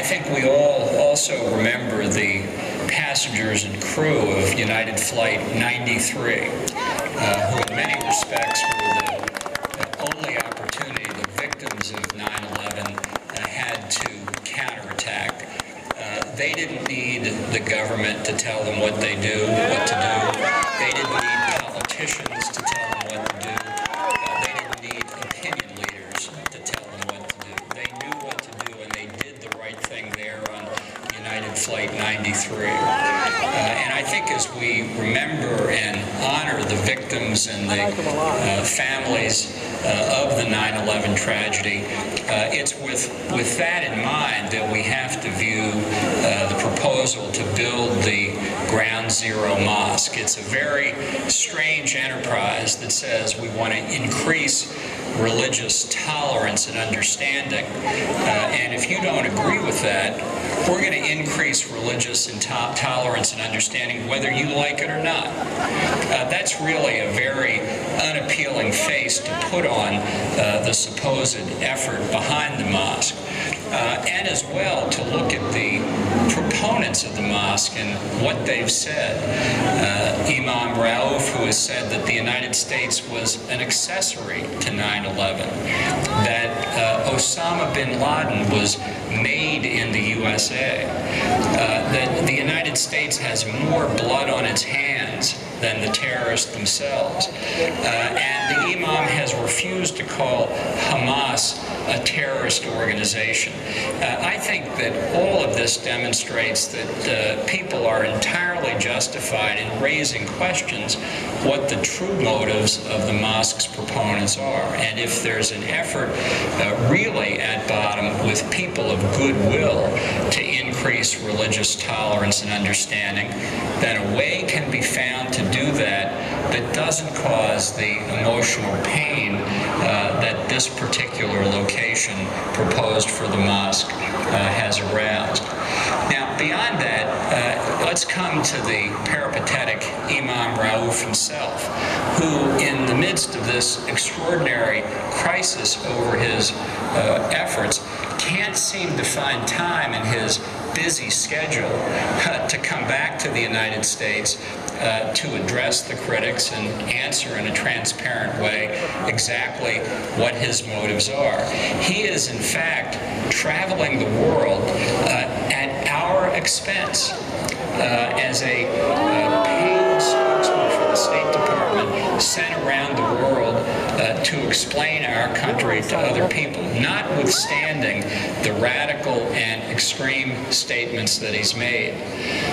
I think we all also remember the passengers and crew of United Flight 93, who in many respects were the only opportunity the victims of 9/11 had to counterattack. They didn't need the government to tell them what to do. They didn't need politicians to tell them what to do. They didn't need opinion leaders to tell them what to do. They knew what to do, and they did the right thing there on United Flight 93. And I think as we remember and honor the victims and the families of the 9/11 tragedy, it's with that in mind that we have to view the proposal to build the Ground Zero Mosque. It's a very strange enterprise that says we want to increase religious tolerance and understanding. And if you don't agree with that, we're going to increase religious tolerance and understanding whether you like it or not. That's really a very unappealing face to put on the supposed effort behind the mosque. And as well to look at the proponents of the mosque and what they've said. Imam Rauf, who has said that the United States was an accessory to 9/11, that Osama bin Laden was made in the USA, that the United States has more blood on its hands than the terrorists themselves. And the Imam has refused to call Hamas a terrorist organization. I think that all of this demonstrates that people are entirely justified in raising questions what the true motives of the mosque's proponents are. And if there's an effort really at bottom with people of goodwill to increase religious tolerance and understanding, then a way can be found to do that doesn't cause the emotional pain that this particular location proposed for the mosque has aroused. Now, beyond that, let's come to the peripatetic Imam Rauf himself, who, in the midst of this extraordinary crisis over his efforts, can't seem to find time in his busy schedule to come back to the United States to address the critics and answer in a transparent way exactly what his motives are. He is, in fact, traveling the world at our expense as a paid spokesman for the State Department sent around the world to explain our country to other people, notwithstanding the radical and extreme statements that he's made.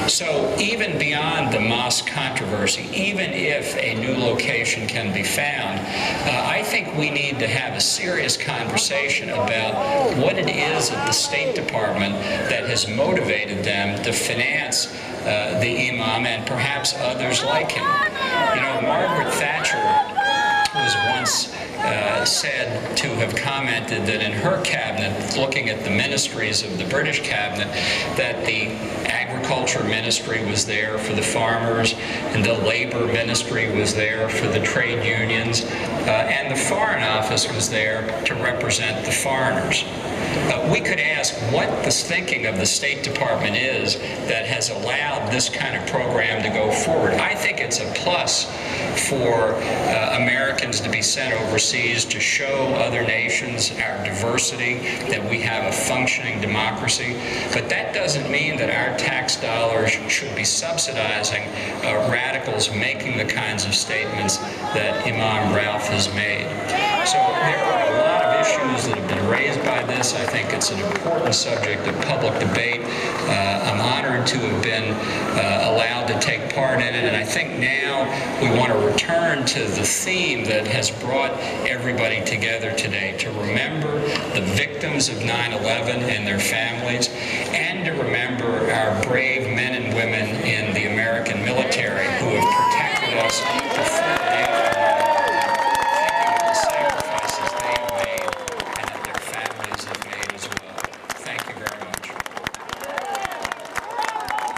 So even beyond the mosque controversy, even if a new location can be found, I think we need to have a serious conversation about what it is at the State Department that has motivated them to finance the imam and perhaps others like him. You know, Margaret Thatcher was once said to have commented that in her cabinet, looking at the ministries of the British cabinet, that the agriculture ministry was there for the farmers, and the labor ministry was there for the trade unions, and the foreign office was there to represent the foreigners. We could ask what the thinking of the State Department is that has allowed this kind of program to go forward. I think it's a plus for Americans to be sent overseas to show other nations our diversity, that we have a functioning democracy. But that doesn't mean that our tax dollars should be subsidizing radicals making the kinds of statements that Imam Rauf has made. So there are a lot of issues that have been raised by this. I think it's an important subject of public debate. I'm honored to have been allowed to take part in it, and I think now we want to return to the theme that has brought everybody together today, to remember the victims of 9/11 and their families, and to remember our brave men and women in the American military who